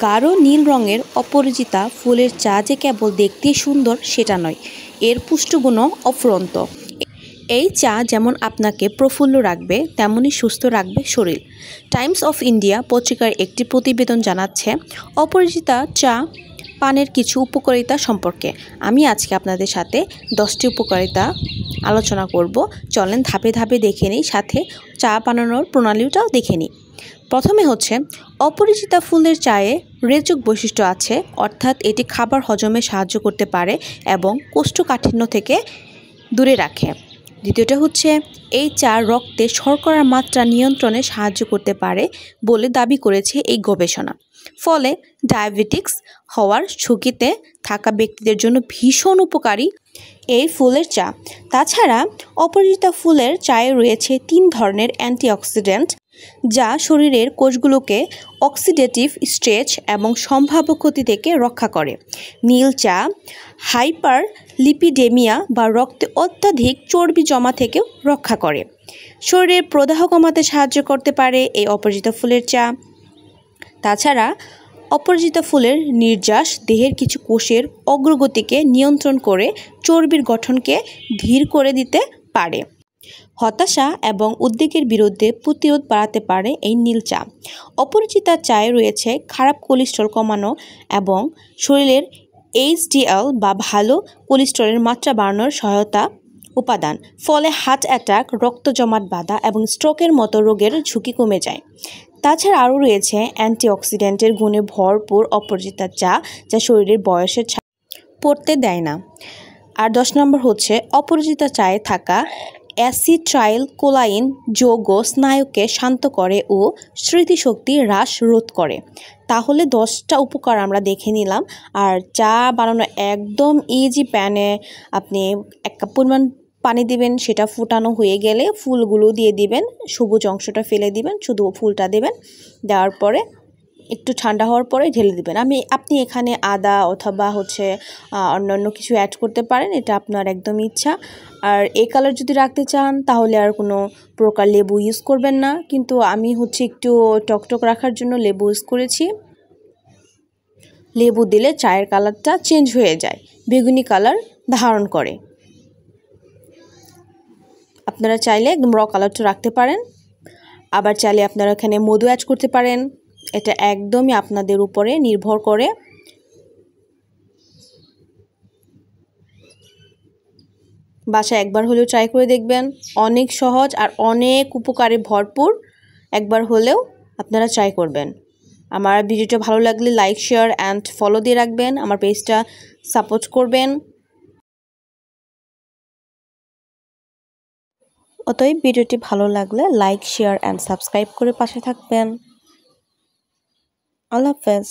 গাঢ় নীল রঙের অপরাজিতা ফুলের চা যে কেবল দেখতেই সুন্দর সেটা নয়, এর পুষ্টিগুণও অফুরন্ত। এই চা যেমন আপনাকে প্রফুল্ল রাখবে তেমনই সুস্থ রাখবে শরীর। টাইমস অফ ইন্ডিয়া পত্রিকার একটি প্রতিবেদন জানাচ্ছে অপরাজিতা চা পানের কিছু উপকারিতা সম্পর্কে। আমি আজকে আপনাদের সাথে 10টি উপকারিতা আলোচনা করব। চলেন ধাপে ধাপে দেখে নিই, সাথে চা বানানোর প্রণালীটাও দেখে নিই। প্রথমে হচ্ছে অপরাজিতা ফুলের চায়ে রেচক বৈশিষ্ট্য আছে, অর্থাৎ এটি খাবার হজমে সাহায্য করতে পারে এবং কোষ্ঠকাঠিন্য থেকে দূরে রাখে। দ্বিতীয়টা হচ্ছে এই চা রক্তে শর্করার মাত্রা নিয়ন্ত্রণে সাহায্য করতে পারে বলে দাবি করেছে এই গবেষণা। ফলে ডায়াবেটিক্স হওয়ার ঝুঁকিতে থাকা ব্যক্তিদের জন্য ভীষণ উপকারী এই ফুলের চা। তাছাড়া অপরাজিতা ফুলের চায়ে রয়েছে 3 ধরনের অ্যান্টিঅক্সিডেন্ট যা শরীরের কোষগুলোকে অক্সিডেটিভ স্ট্রেস এবং সম্ভাব্য ক্ষতি থেকে রক্ষা করে। নীল চা হাইপার লিপিডেমিয়া বা রক্তে অত্যাধিক চর্বি জমা থেকেও রক্ষা করে। শরীরের প্রদাহ কমাতে সাহায্য করতে পারে এই অপরাজিতা ফুলের চা। তাছাড়া অপরাজিতা ফুলের নির্যাস দেহের কিছু কোষের অগ্রগতিকে নিয়ন্ত্রণ করে চর্বির গঠনকে ধীর করে দিতে পারে। হতাশা এবং উদ্বেগের বিরুদ্ধে প্রতিরোধ বাড়াতে পারে এই নীল চা। অপরাজিতা চায়ে রয়েছে খারাপ কোলেস্টেরল কমানো এবং শরীরের এইচডিএল বা ভালো কোলেস্টেরলের মাত্রা বাড়ানোর সহায়তা উপাদান। ফলে হার্ট অ্যাটাক, রক্ত জমাট বাঁধা এবং স্ট্রোকের মতো রোগের ঝুঁকি কমে যায়। তাছাড়া আরও রয়েছে অ্যান্টিঅক্সিডেন্টের গুণে ভরপুর অপরাজিতা চা, যা শরীরের বয়সের ছাপ পড়তে দেয় না। আর 10 নম্বর হচ্ছে অপরাজিতা চায়ে থাকা অ্যাসিটাইল কোলাইন যৌগ স্নায়ুকে শান্ত করে ও স্মৃতিশক্তি হ্রাস রোধ করে। তাহলে 10টা উপকার আমরা দেখে নিলাম। আর চা বানানো একদম ইজি। প্যানে আপনি 1 কাপ পরিমাণ পানি দিবেন, সেটা ফুটানো হয়ে গেলে ফুলগুলো দিয়ে দিবেন, সবুজ অংশটা ফেলে দিবেন, শুধু ফুলটা দেবেন। দেওয়ার পরে একটু ঠান্ডা হওয়ার পরে ঢেলে দিবেন। আপনি এখানে আদা অথবা অন্যান্য কিছু অ্যাড করতে পারেন, এটা আপনার একদম ইচ্ছা। আর এই কালার যদি রাখতে চান তাহলে আর কোনো প্রকার লেবু ইউজ করবেন না, কিন্তু আমি একটু টকটক রাখার জন্য লেবু ইউজ করেছি। লেবু দিলে চায়ের কালারটা চেঞ্জ হয়ে যায়, বেগুনি কালার ধারণ করে। আপনারা চাইলে একদম র কালারটা রাখতে পারেন, আবার চাইলে আপনারা এখানে মধু অ্যাড করতে পারেন। এটা একদমই আপনাদের উপরে নির্ভর করে। বাসায় একবার হলেও ট্রাই করে দেখবেন, অনেক সহজ আর অনেক উপকারে ভরপুর। একবার হলেও আপনারা ট্রাই করবেন। আমার ভিডিওটা ভালো লাগলে লাইক, শেয়ার অ্যান্ড ফলো দিয়ে রাখবেন, আমার পেজটা সাপোর্ট করবেন। অতএব ভিডিওটি ভালো লাগলে লাইক, শেয়ার অ্যান্ড সাবস্ক্রাইব করে পাশে থাকবেন। আল্লাহ হাফেজ।